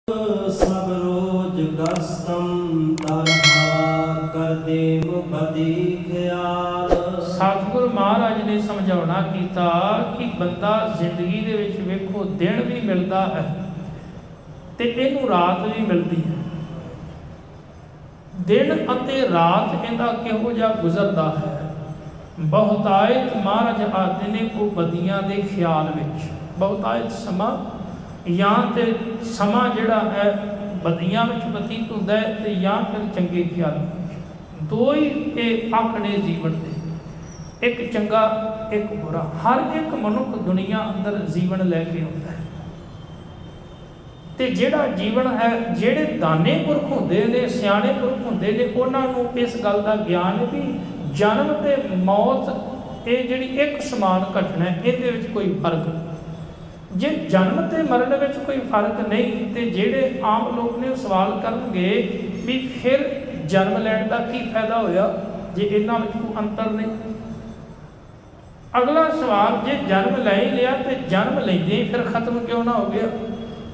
सब रोज गस्तम तर हवा कर दे मुकदी ख्याल। सतगुरु महाराज ने समझाउणा कीता कि बंदा जिंदगी दे विच वेखो दिन भी मिलता है ते इहनूं रात भी मिलती है। दिन अते रात इहदा किहो जिहा गुजरदा है। बहुतायत महाराज आखदे ने वो बदियां दे ख्याल विच। बहुतायत समा या तो समा जिहड़ा है बदियां विच बतीत हुंदा है ते या फिर चंगे ख्याल। दो ही ये पक्ष ने जीवन दे, एक चंगा एक बुरा। हर एक मनुख दुनिया अंदर जीवन लैके आउंदा है ते जिहड़ा जीवन है जिहड़े दाने पुरख हुंदे ने सियाणे पुरख हुंदे ने उन्हां नूं इस गल दा ज्ञान है भी जन्म ते मौत ये जिहड़ी एक समान घटना है, इहदे विच कोई फर्क नहीं। जे जन्म ते मरण विच कोई फर्क नहीं तो जिहड़े आम लोग ने सवाल करनगे भी फिर जन्म लैण दा की फायदा होया जे इन्हां विच कोई अंतर नहीं। अगला सवाल जे जन्म लै ही लिया तो जन्म लैंदे फिर खत्म क्यों ना हो गया।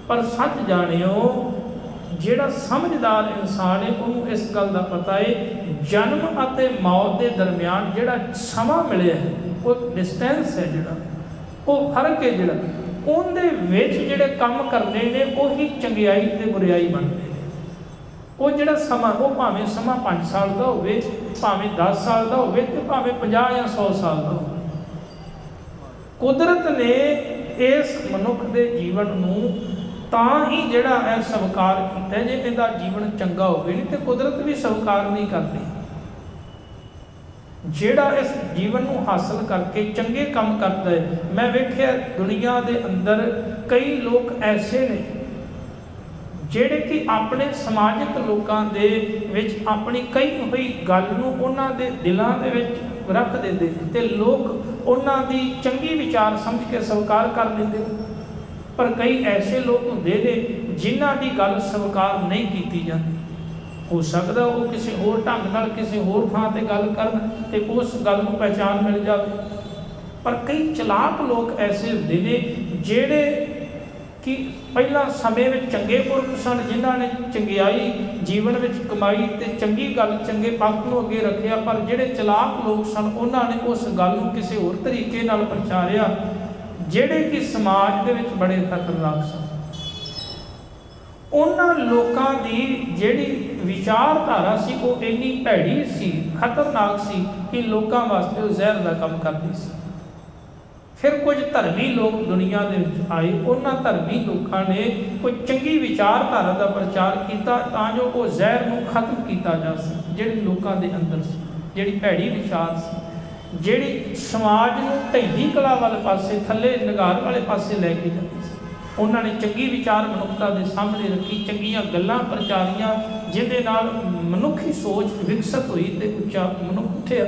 पर सच जाणिओ जिहड़ा समझदार इंसान है उन्होंने इस गल का पता है जन्म अते मौत के दरम्यान जिहड़ा समा मिले है वो डिस्टेंस है जिहड़ा वो फर्क है जिहड़ा उनदे विच जिहड़े काम करने ने उही चंगियाई ते बुराई बनते हैं। वो जिहड़ा समा वो भावें समा 5 साल का होवे भावें 10 साल का होवे ते भावें 50 या 100 साल का होवे। कुदरत ने इस मनुख के जीवन नूं तां ही जिहड़ा है स्वीकार कीता जे इहदा जीवन चंगा होवे, नहीं तो कुदरत भी स्वीकार नहीं करती। जिहड़ा इस जीवन नूं हासिल करके चंगे काम करता है। मैं वेख्या दुनिया के अंदर कई लोग ऐसे ने जिहड़े कि अपने समाजिक लोगों दे विच अपनी कई हुई गल नूं उन्हां दे दिलां दे विच रख देंदे ते लोग उन्हां दी चंगी विचार समझ के स्वीकार कर लेंदे। पर कई ऐसे लोग हुंदे ने जिन्हां दी गल स्वीकार नहीं की जाती। हो सकता वो किसी होर ढंग नाल किसी होर थां ते गल करन ते उस गल नूं पहचान मिल जाए। पर कई चलाक लोग ऐसे हुंदे ने जिहड़े कि पहला समय में चंगे पुरख सन जिन्हां ने चंगियाई जीवन में कमाई ते चंगी गल चंगे पक्ष नूं अगे रखिया। पर जिहड़े चलाक लोग सन उन्हां ने उस गल नूं किसी होर तरीके नाल प्रचारिया जिहड़े कि समाज दे विच बड़े खतरनाक सन। उन्हां लोकां दी जिहड़ी विचारधारा सी वो इन्नी भैड़ी सी खतरनाक सी कि लोकां वास्ते वो जहर का काम करदी सी। फिर कुछ धर्मी लोग दुनिया दे विच आए, उन्हां धर्मी लोकां ने कोई चंगी विचारधारा का प्रचार किया तां जो वो जहर नूं खत्म किया जा सके जिहड़े लोकां दे अंदर सी, जिहड़ी भैड़ी विचार सी, जिहड़ी समाज नूं ढैंदी कला वाले पासे थल्ले निगार वाले पासे लैके जाती सी। उन्होंने चंगी विचार मनुखता के सामने रखी, चंगियां गल्लां प्रचारियां जिहदे नाल मनुखी सोच विकसित हुई तो उच्चा मनुख उठिया।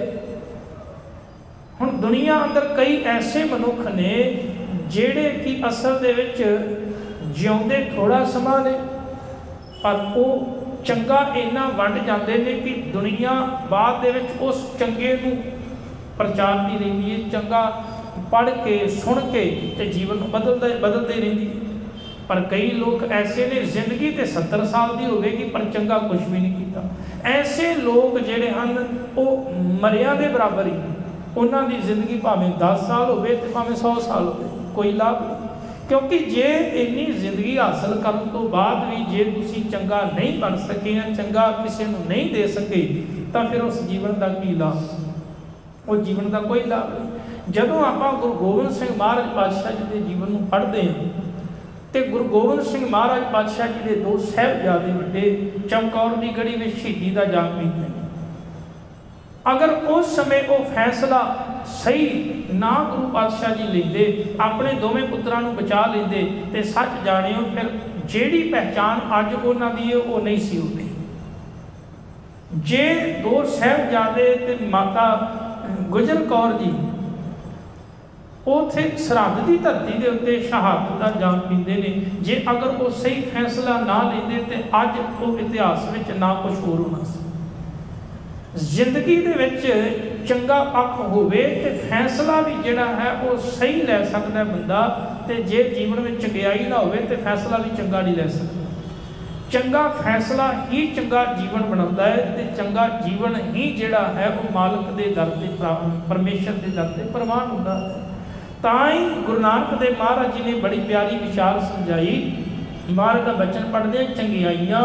हुण दुनिया अंदर कई ऐसे मनुख ने जिहड़े कि असल दे विच जिउंदे थोड़ा समा ने पर वो चंगा इन्ना वंड जाते हैं कि दुनिया बाद दे विच उस चंगे नूं प्रचारती रही है। चंगा पढ़ के सुन के ते जीवन बदलते रही। पर कई लोग ऐसे ने जिंदगी तो 70 साल की होगी पर चंगा कुछ भी नहीं किया। ऐसे लोग जिहड़े हन वो मरिया के बराबर ही, उन्हां दी जिंदगी भावें 10 साल हो भावें 100 साल हो कोई लाभ नहीं। क्योंकि जे इन्नी जिंदगी हासिल करने तो बाद भी जे तुसी चंगा नहीं बन सके या चंगा किसी को नहीं दे सके तो फिर उस जीवन का की लाभ, वो जीवन का कोई लाभ नहीं। जदों आपां गुरु गोबिंद सिंह महाराज पातशाह जी के जीवन को पढ़ते हैं तो गुरु गोबिंद सिंह महाराज पातशाह जी के 2 साहिबजादे वड्डे चमकौर की गढ़ी में शहीदी का जाम पीते हैं। अगर उस समय वो फैसला सही ना गुरु पातशाह जी लेंदे अपने दोवें पुत्रां नूं बचा लेंदे तो सच जाणिओ फिर जिहड़ी पहचान अज उन्हां दी है वो नहीं सी होंदी। जे 2 साहिबजादे ते माता गुजर कौर जी उत्थे सरहद की धरती के उत्ते शहादत का जाम पींदे ने, जे अगर वो सही फैसला ना लेंदे तो अज वो इतिहास में ना कुछ होर होना सी। जिंदगी दे विच चंगा पक्ष होवे ते फैसला भी जिहड़ा है वो सही लै सकदा बंदा, ते जे जीवन में चंगियाई ना होवे तो फैसला भी चंगा नहीं लै सकदा। ਚੰਗਾ ਫੈਸਲਾ ਹੀ ਚੰਗਾ ਜੀਵਨ ਬਣਾਉਂਦਾ ਹੈ, ਤੇ ਚੰਗਾ ਜੀਵਨ ਹੀ ਜਿਹੜਾ ਹੈ ਉਹ ਮਾਲਕ ਦੇ ਦਰ ਤੇ ਪਰਮੇਸ਼ਰ ਦੇ ਦਰ ਤੇ ਪ੍ਰਵਾਨ ਹੁੰਦਾ ਹੈ। ਤਾਂ ਹੀ ਗੁਰੂ ਨਾਨਕ ਦੇਵ ਮਹਾਰਾਜ ਜੀ ਨੇ ਬੜੀ ਪਿਆਰੀ ਵਿਚਾਰ ਸਮਝਾਈ। ਮਹਾਰਾਜ ਦਾ ਬਚਨ ਪੜ੍ਹਦੇ, ਚੰਗਿਆਈਆਂ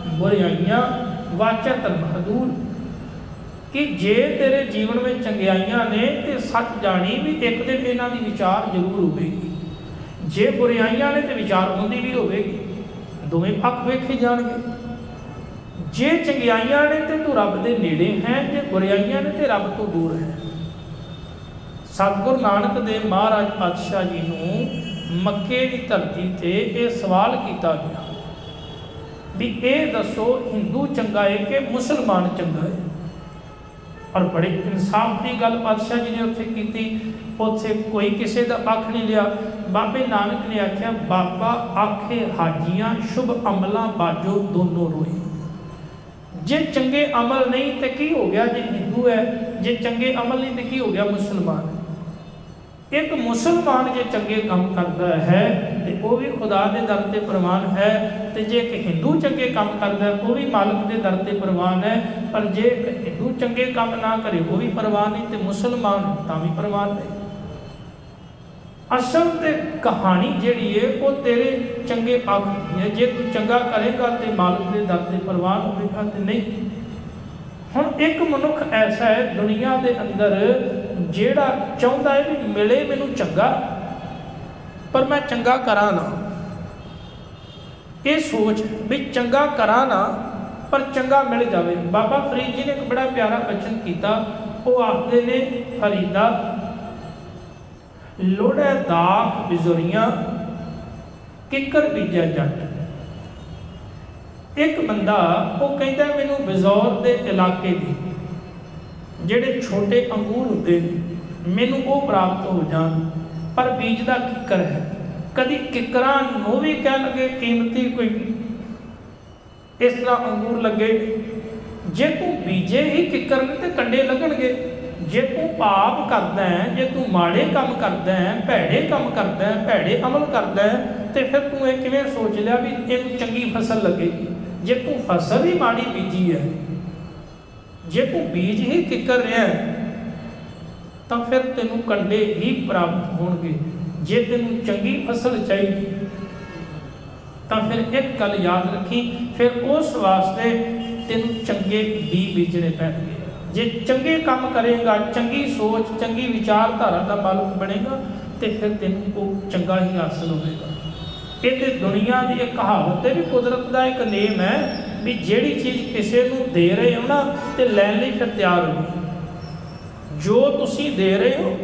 ਬੁਰਾਈਆਂ ਵਾਚਾ ਧਰਮ ਹਦੂਰ, ਕਿ ਜੇ ਤੇਰੇ ਜੀਵਨ ਵਿੱਚ ਚੰਗਿਆਈਆਂ ਨੇ ਤੇ ਸੱਚ ਜਾਣੀ ਵੀ ਇੱਕ ਦਿਨ ਇਹਨਾਂ ਦੀ ਵਿਚਾਰ ਜ਼ਰੂਰ ਹੋਵੇਗੀ, ਜੇ ਬੁਰਾਈਆਂ ਨੇ ਤੇ ਵਿਚਾਰ ਹੁੰਦੀ ਵੀ ਹੋਵੇਗੀ, ਦੋਵੇਂ ਪੱਖ ਵੇਖੇ ਜਾਣਗੇ। ਜੇ ਚੰਗਿਆਈਆਂ ਨੇ ਤੇ ਤੂੰ ਰੱਬ ਦੇ ਨੇੜੇ ਹੈ, ਜੇ ਬੁਰਾਈਆਂ ਨੇ ਤੇ ਰੱਬ ਤੋਂ ਦੂਰ ਹੈ। ਸਤਿਗੁਰੂ ਨਾਨਕ ਦੇਵ ਮਹਾਰਾਜ ਪਾਤਸ਼ਾਹ ਜੀ ਨੂੰ ਮੱਕੇ ਦੀ ਧਰਤੀ ਤੇ ਇਹ ਸਵਾਲ ਕੀਤਾ ਗਿਆ ਵੀ ਇਹ ਦੱਸੋ, ਹਿੰਦੂ ਚੰਗਾ ਹੈ ਕਿ ਮੁਸਲਮਾਨ ਚੰਗਾ ਹੈ? ਔਰ ਬੜੇ ਇਨਸਾਫ ਦੀ ਗੱਲ ਪਾਤਸ਼ਾਹ ਜੀ ਨੇ ਉੱਥੇ ਕੀਤੀ। ਉੱਥੇ ਕੋਈ ਕਿਸੇ ਦਾ ਪੱਖ ਨਹੀਂ ਲਿਆ। ਬਾਬੇ ਨਾਨਕ ਨੇ ਆਖਿਆ, ਬਾਬਾ ਆਖੇ ਹਾਜੀਆਂ ਸ਼ੁਭ ਅਮਲਾਂ ਬਾਜੋ ਦੋਨੋਂ ਰੋਏ। ਜੇ ਚੰਗੇ ਅਮਲ ਨਹੀਂ ਤੇ ਕੀ ਹੋ ਗਿਆ ਜੇ ਹਿੰਦੂ ਹੈ, ਜੇ ਚੰਗੇ ਅਮਲ ਨਹੀਂ ਤੇ ਕੀ ਹੋ ਗਿਆ ਮੁਸਲਮਾਨ। ਇੱਕ ਮੁਸਲਮਾਨ ਜੇ ਚੰਗੇ ਕੰਮ ਕਰਦਾ ਹੈ ਤੇ ਉਹ ਵੀ ਖੁਦਾ ਦੇ ਦਰ ਤੇ ਪ੍ਰਵਾਨ ਹੈ, ਤੇ ਜੇ ਇੱਕ ਹਿੰਦੂ ਚੰਗੇ ਕੰਮ ਕਰਦਾ ਉਹ ਵੀ ਮਾਲਕ ਦੇ ਦਰ ਤੇ ਪ੍ਰਵਾਨ ਹੈ। ਪਰ ਜੇ ਹਿੰਦੂ ਚੰਗੇ ਕੰਮ ਨਾ ਕਰੇ ਉਹ ਵੀ ਪ੍ਰਵਾਨ ਨਹੀਂ, ਤੇ ਮੁਸਲਮਾਨ ਤਾਂ ਵੀ ਪ੍ਰਵਾਨ ਨਹੀਂ। ਅਸਲ ਤੇ ਕਹਾਣੀ ਜਿਹੜੀ ਹੈ ਉਹ ਤੇਰੇ ਚੰਗੇ ਪੱਖ ਦੀ ਹੈ। ਜੇ ਤੂੰ ਚੰਗਾ ਕਰੇਗਾ ਤੇ ਮਾਲਕ ਦੇ ਦਰ ਤੇ ਪ੍ਰਵਾਨ ਹੋਵੇਗਾ, ਤੇ ਨਹੀਂ। ਹੁਣ ਇੱਕ ਮਨੁੱਖ ਐਸਾ ਹੈ ਦੁਨੀਆ ਦੇ ਅੰਦਰ ਜਿਹੜਾ ਚਾਹੁੰਦਾ ਹੈ ਵੀ ਮਿਲੇ ਮੈਨੂੰ ਚੰਗਾ, ਪਰ ਮੈਂ ਚੰਗਾ ਕਰਾਂ ਨਾ। ਇਹ ਸੋਚ ਵੀ ਚੰਗਾ ਕਰਾਂ ਨਾ ਪਰ ਚੰਗਾ ਮਿਲ ਜਾਵੇ। ਬਾਬਾ ਫਰੀਦ ਜੀ ਨੇ ਇੱਕ ਬੜਾ ਪਿਆਰਾ ਬਚਨ ਕੀਤਾ। ਉਹ ਆਖਦੇ ਨੇ, ਫਰੀਦਾ ਲੋੜੈ ਦਾਖ ਬਿਜ਼ੁਰੀਆਂ ਕਿੱਕਰ ਬੀਜੈ ਜੱਟ। ਇੱਕ ਬੰਦਾ ਉਹ ਕਹਿੰਦਾ ਮੈਨੂੰ ਬਿਜ਼ੌਰ ਦੇ ਇਲਾਕੇ ਦੇ ਜਿਹੜੇ ਛੋਟੇ ਅੰਗੂਰ ਹੁੰਦੇ ਨੇ ਮੈਨੂੰ ਉਹ ਪ੍ਰਾਪਤ ਹੋ ਜਾਣ, ਪਰ ਬੀਜਦਾ ਕਿੱਕਰ ਹੈ। ਕਦੀ ਕਿੱਕਰਾਂ ਨੂੰ ਵੀ ਕਹਿਣਗੇ ਕੀਮਤੀ ਕੋਈ ਇਸ ਤਰ੍ਹਾਂ ਅੰਗੂਰ ਲੱਗੇ। ਜੇ ਤੂੰ ਬੀਜੇ ਹੀ ਕਿੱਕਰ ਨੇ ਤੇ ਕੰਡੇ ਲੱਗਣਗੇ। ਜੇ ਤੂੰ ਪਾਪ ਕਰਦਾ ਹੈ, ਜੇ ਤੂੰ ਮਾੜੇ ਕੰਮ ਕਰਦਾ ਹੈ, ਭੈੜੇ ਕੰਮ ਕਰਦਾ ਹੈ, ਭੈੜੇ ਅਮਲ ਕਰਦਾ ਹੈ, ਤੇ ਫਿਰ ਤੂੰ ਇਹ ਕਿਵੇਂ ਸੋਚ ਲਿਆ ਵੀ ਇਹਨੂੰ ਚੰਗੀ ਫਸਲ ਲੱਗੇਗੀ? ਜੇ ਤੂੰ ਫਸਲ ਹੀ ਮਾੜੀ ਬੀਜੀ ਹੈ, ਜੇ ਤੂੰ ਬੀਜ ਹੀ ਕਿੱਕਰ ਰਿਹਾ ਤਾਂ ਫਿਰ ਤੈਨੂੰ ਕੰਡੇ ਹੀ ਪ੍ਰਾਪਤ ਹੋਣਗੇ। ਜੇ ਤੈਨੂੰ ਚੰਗੀ ਫਸਲ ਚਾਹੀਦੀ ਤਾਂ ਫਿਰ ਇੱਕ ਗੱਲ ਯਾਦ ਰੱਖੀ, ਫਿਰ ਉਸ ਵਾਸਤੇ ਤੈਨੂੰ ਚੰਗੇ ਬੀਜ ਬੀਜਣੇ ਪੈਣਗੇ। ਜੇ ਚੰਗੇ ਕੰਮ ਕਰੇਗਾ, ਚੰਗੀ ਸੋਚ, ਚੰਗੀ ਵਿਚਾਰਧਾਰਾ ਦਾ ਮਾਲਕ ਬਣੇਗਾ, ਤੇ ਫਿਰ ਤੈਨੂੰ ਉਹ ਚੰਗਾ ਹੀ ਹਾਸਲ ਹੋਵੇਗਾ। ਇਹ ਤੇ ਦੁਨੀਆ ਦੀ ਇੱਕ ਕਹਾਵਤ ਹੈ ਵੀ ਕੁਦਰਤ ਦਾ ਇੱਕ ਨੇਮ ਹੈ ਵੀ ਜਿਹੜੀ ਚੀਜ਼ ਕਿਸੇ ਨੂੰ ਦੇ ਰਹੇ ਹੋ ਨਾ ਤੇ ਲੈਣ ਲਈ ਫਿਰ ਤਿਆਰ ਹੋ। ਜੋ ਤੁਸੀਂ ਦੇ ਰਹੇ ਹੋ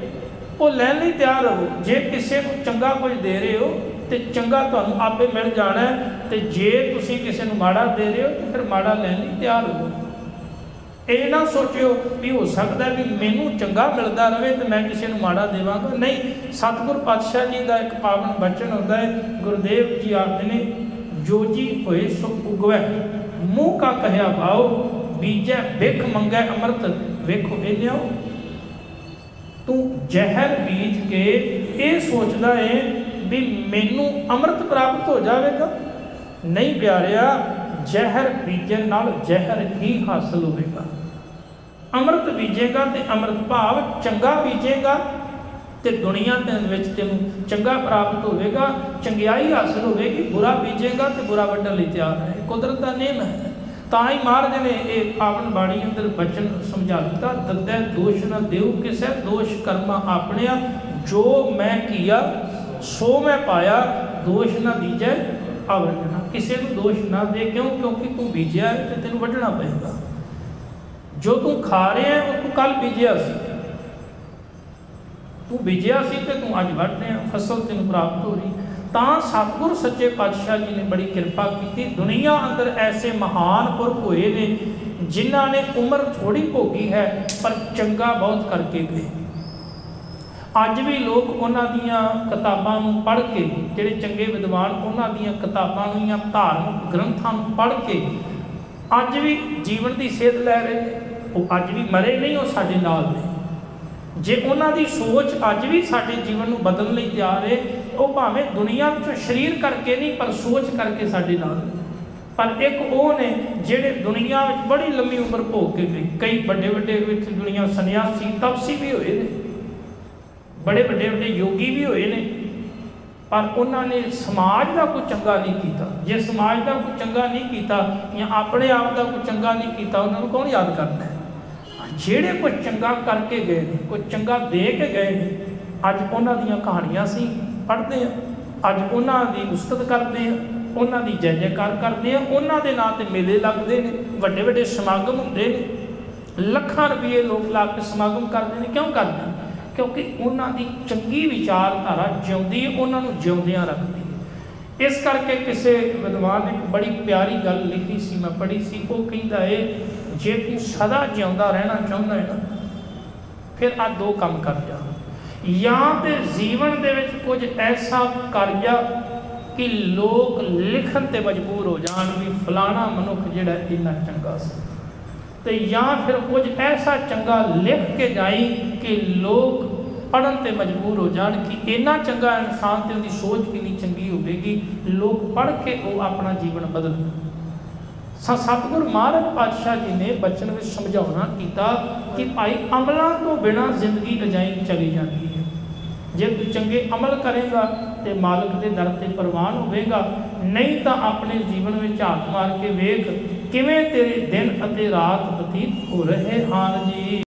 ਉਹ ਲੈਣ ਲਈ ਤਿਆਰ ਹੋ। ਜੇ ਕਿਸੇ ਨੂੰ ਚੰਗਾ ਕੁਝ ਦੇ ਰਹੇ ਹੋ ਤੇ ਚੰਗਾ ਤੁਹਾਨੂੰ ਆਪੇ ਮਿਲ ਜਾਣਾ, ਤੇ ਜੇ ਤੁਸੀਂ ਕਿਸੇ ਨੂੰ ਮਾੜਾ ਦੇ ਰਹੇ ਹੋ ਤੇ ਫਿਰ ਮਾੜਾ ਲੈਣ ਲਈ ਤਿਆਰ ਹੋ। ਇਹ ਨਾ ਸੋਚਿਓ ਵੀ ਹੋ ਸਕਦਾ ਵੀ ਮੈਨੂੰ ਚੰਗਾ ਮਿਲਦਾ ਰਹੇ ਤੇ ਮੈਂ ਕਿਸੇ ਨੂੰ ਮਾੜਾ ਦੇਵਾਂਗਾ। ਨਹੀਂ, ਸਤਿਗੁਰ ਪਾਤਸ਼ਾਹ ਜੀ ਦਾ ਇੱਕ ਪਾਵਨ ਬਚਨ ਹੁੰਦਾ ਹੈ। ਗੁਰਦੇਵ ਜੀ ਆਖਦੇ ਨੇ, ਜੋ ਜੀ ਹੋਏ ਸੋ ਉਗਵੈ, ਮੂੰਹ ਕਾ ਕਹਿਆ ਭਾਉ, ਬੀਜੈ ਭਿਖ ਮੰਗੈ ਅੰਮ੍ਰਿਤ। ਵੇਖੋ ਇਹ ਲਿਆਓ, ਤੂੰ ਜ਼ਹਿਰ ਬੀਜ ਕੇ ਇਹ ਸੋਚਦਾ ਹੈ ਵੀ ਮੈਨੂੰ ਅੰਮ੍ਰਿਤ ਪ੍ਰਾਪਤ ਹੋ ਜਾਵੇਗਾ। ਨਹੀਂ ਪਿਆਰਿਆ, ਜ਼ਹਿਰ ਬੀਜਣ ਨਾਲ ਜ਼ਹਿਰ ਹੀ ਹਾਸਲ ਹੋਵੇਗਾ। ਅੰਮ੍ਰਿਤ ਬੀਜੇਗਾ ਤੇ ਅੰਮ੍ਰਿਤ ਭਾਵ ਚੰਗਾ ਬੀਜੇਗਾ ਤੇ ਦੁਨੀਆ ਦੇ ਵਿੱਚ ਤੈਨੂੰ ਚੰਗਾ ਪ੍ਰਾਪਤ ਹੋਵੇਗਾ, ਚੰਗਿਆਈ ਹਾਸਲ ਹੋਵੇਗੀ। ਬੁਰਾ ਬੀਜੇਗਾ ਤੇ ਬੁਰਾ ਵੱਢਣ ਲਈ ਤਿਆਰ ਹੈ। ਕੁਦਰਤ ਦਾ ਨੇਮ ਹੈ। ਤਾਂ ਹੀ ਮਹਾਰਾਜ ਨੇ ਇਹ ਪਾਵਨ ਬਾਣੀ ਅੰਦਰ ਬਚਨ ਸਮਝਾ ਦਿੱਤਾ, ਦੱਦੈ ਦੋਸ਼ ਨਾ ਦਿਓ ਕਿਸੇ, ਦੋਸ਼ ਕਰਮਾ ਆਪਣਿਆ, ਜੋ ਮੈਂ ਕੀਆ ਸੋ ਮੈਂ ਪਾਇਆ, ਦੋਸ਼ ਨਾ ਦੀਜੈ ਆਵਰਜਣਾ। ਕਿਸੇ ਨੂੰ ਦੋਸ਼ ਨਾ ਦੇ, ਕਿਉਂ? ਕਿਉਂਕਿ ਤੂੰ ਬੀਜਿਆ ਤੇ ਤੈਨੂੰ ਵੱਢਣਾ ਪਏਗਾ। ਜੋ ਤੂੰ ਖਾ ਰਿਹਾ ਉਹ ਤੂੰ ਕੱਲ ਬੀਜਿਆ ਸੀ, ਤੂੰ ਬੀਜਿਆ ਸੀ ਤੇ ਤੂੰ ਅੱਜ ਵੱਢ ਰਿਹਾ, ਫਸਲ ਤੈਨੂੰ ਪ੍ਰਾਪਤ ਹੋ ਰਹੀ। ਤਾਂ ਸਤਿਗੁਰ ਸੱਚੇ ਪਾਤਸ਼ਾਹ ਜੀ ਨੇ ਬੜੀ ਕਿਰਪਾ ਕੀਤੀ। ਦੁਨੀਆ ਅੰਦਰ ਐਸੇ ਮਹਾਨ ਪੁਰਖ ਹੋਏ ਨੇ ਜਿਨ੍ਹਾਂ ਨੇ ਉਮਰ ਥੋੜੀ ਭੋਗੀ ਹੈ ਪਰ ਚੰਗਾ ਬਹੁਤ ਕਰਕੇ ਗਏ। ਅੱਜ ਵੀ ਲੋਕ ਉਹਨਾਂ ਦੀਆਂ ਕਿਤਾਬਾਂ ਨੂੰ ਪੜ੍ਹ ਕੇ, ਜਿਹੜੇ ਚੰਗੇ ਵਿਦਵਾਨ ਉਹਨਾਂ ਦੀਆਂ ਕਿਤਾਬਾਂ ਨੂੰ ਜਾਂ ਧਾਰਮਿਕ ਗ੍ਰੰਥਾਂ ਨੂੰ ਪੜ੍ਹ ਕੇ ਅੱਜ ਵੀ ਜੀਵਨ ਦੀ ਸੇਧ ਲੈ ਰਹੇ ਨੇ। ਉਹ ਅੱਜ ਵੀ ਮਰੇ ਨਹੀਂ, ਉਹ ਸਾਡੇ ਨਾਲ ਨੇ। ਜੇ ਉਹਨਾਂ ਦੀ ਸੋਚ ਅੱਜ ਵੀ ਸਾਡੇ ਜੀਵਨ ਨੂੰ ਬਦਲਣ ਲਈ ਤਿਆਰ ਹੈ, ਉਹ ਭਾਵੇਂ ਦੁਨੀਆ ਵਿੱਚੋਂ ਸਰੀਰ ਕਰਕੇ ਨਹੀਂ ਪਰ ਸੋਚ ਕਰਕੇ ਸਾਡੇ ਨਾਲ ਨੇ। पर एक वो ने ਜਿਹੜੇ ਦੁਨੀਆ ਵਿੱਚ ਬੜੀ ਲੰਮੀ ਉਮਰ ਭੋਗ ਕੇ ਗਏ। ਕਈ ਵੱਡੇ ਵੱਡੇ ਵਿੱਚ ਦੁਨੀਆ ਸੰਨਿਆਸੀ ਤਪਸੀ ਵੀ ਹੋਏ ਨੇ, ਬੜੇ ਵੱਡੇ ਵੱਡੇ ਯੋਗੀ ਵੀ ਹੋਏ ਨੇ, ਪਰ ਉਹਨਾਂ ਨੇ ਸਮਾਜ ਦਾ ਕੋਈ ਚੰਗਾ ਨਹੀਂ ਕੀਤਾ। ਜੇ ਸਮਾਜ ਦਾ ਕੋਈ ਚੰਗਾ ਨਹੀਂ ਕੀਤਾ ਜਾਂ ਆਪਣੇ ਆਪ ਦਾ ਕੋਈ ਚੰਗਾ ਨਹੀਂ ਕੀਤਾ, ਉਹਨਾਂ ਨੂੰ ਕੌਣ ਯਾਦ ਕਰਦਾ ਹੈ? ਜਿਹੜੇ ਕੋਈ ਚੰਗਾ ਕਰਕੇ ਗਏ ਨੇ, ਕੋਈ ਚੰਗਾ ਦੇ ਕੇ ਗਏ ਨੇ, ਅੱਜ ਉਹਨਾਂ ਦੀਆਂ ਕਹਾਣੀਆਂ ਅਸੀਂ ਪੜ੍ਹਦੇ ਹਾਂ, ਅੱਜ ਉਹਨਾਂ ਦੀ ਉਸਤਤ ਕਰਦੇ ਹਾਂ, ਉਹਨਾਂ ਦੀ ਜੈ ਜੈਕਾਰ ਕਰਦੇ ਹਾਂ, ਉਹਨਾਂ ਦੇ ਨਾਂ 'ਤੇ ਮੇਲੇ ਲੱਗਦੇ ਨੇ, ਵੱਡੇ ਵੱਡੇ ਸਮਾਗਮ ਹੁੰਦੇ ਨੇ, ਲੱਖਾਂ ਰੁਪਏ ਲੋਕ ਲਾ ਕੇ ਸਮਾਗਮ ਕਰਦੇ ਨੇ। ਕਿਉਂ ਕਰਦੇ? ਕਿਉਂਕਿ ਉਹਨਾਂ ਦੀ ਚੰਗੀ ਵਿਚਾਰਧਾਰਾ ਜਿਉਂਦੀ ਹੈ, ਉਹਨਾਂ ਨੂੰ ਜਿਉਂਦਿਆਂ ਰੱਖਦੀ ਹੈ। ਇਸ ਕਰਕੇ ਕਿਸੇ ਵਿਦਵਾਨ ਨੇ ਇੱਕ ਬੜੀ ਪਿਆਰੀ ਗੱਲ ਲਿਖੀ ਸੀ, ਮੈਂ ਪੜ੍ਹੀ ਸੀ। ਉਹ ਕਹਿੰਦਾ ਏ, ਜੇ ਤੂੰ ਸਦਾ ਜਿਉਂਦਾ ਰਹਿਣਾ ਚਾਹੁੰਦਾ ਹੈ ਨਾ, ਫਿਰ ਆਹ ਦੋ ਕੰਮ ਕਰ ਜਾ। ਜਾਂ ਤੇ ਜੀਵਨ ਦੇ ਵਿੱਚ ਕੁਝ ਐਸਾ ਕਰ ਜਾ ਕਿ ਲੋਕ ਲਿਖਣ 'ਤੇ ਮਜਬੂਰ ਹੋ ਜਾਣ ਵੀ ਫਲਾਣਾ ਮਨੁੱਖ ਜਿਹੜਾ ਇੰਨਾ ਚੰਗਾ ਸੀ, ਤੇ ਜਾਂ ਫਿਰ ਕੁਝ ਐਸਾ ਚੰਗਾ ਲਿਖ ਕੇ ਜਾਈ ਕਿ ਲੋਕ ਪੜ੍ਹਨ 'ਤੇ ਮਜਬੂਰ ਹੋ ਜਾਣ ਕਿ ਇੰਨਾ ਚੰਗਾ ਇਨਸਾਨ ਤੇ ਉਹਦੀ ਸੋਚ ਕਿੰਨੀ ਚੰਗੀ ਹੋਵੇਗੀ, ਲੋਕ ਪੜ੍ਹ ਕੇ ਉਹ ਆਪਣਾ ਜੀਵਨ ਬਦਲ। ਸਤਿਗੁਰ ਮਹਾਰਾਜ ਪਾਤਸ਼ਾਹ ਜੀ ਨੇ ਬਚਨ ਵਿੱਚ ਸਮਝਾਉਣਾ ਕੀਤਾ ਕਿ ਭਾਈ ਅਮਲਾਂ ਤੋਂ ਬਿਨਾਂ ਜ਼ਿੰਦਗੀ ਅਜਾਈਂ ਚਲੀ ਜਾਂਦੀ ਹੈ। ਜੇ ਤੂੰ ਚੰਗੇ ਅਮਲ ਕਰੇਗਾ ਤੇ ਮਾਲਕ ਦੇ ਦਰ 'ਤੇ ਪ੍ਰਵਾਨ ਹੋਵੇਗਾ, ਨਹੀਂ ਤਾਂ ਆਪਣੇ ਜੀਵਨ ਵਿੱਚ ਝਾਤ ਮਾਰ ਕੇ ਵੇਖ ਕਿਵੇਂ ਤੇਰੇ ਦਿਨ ਅਤੇ ਰਾਤ ਬਤੀਤ ਹੋ ਰਹੇ ਹਨ ਜੀ।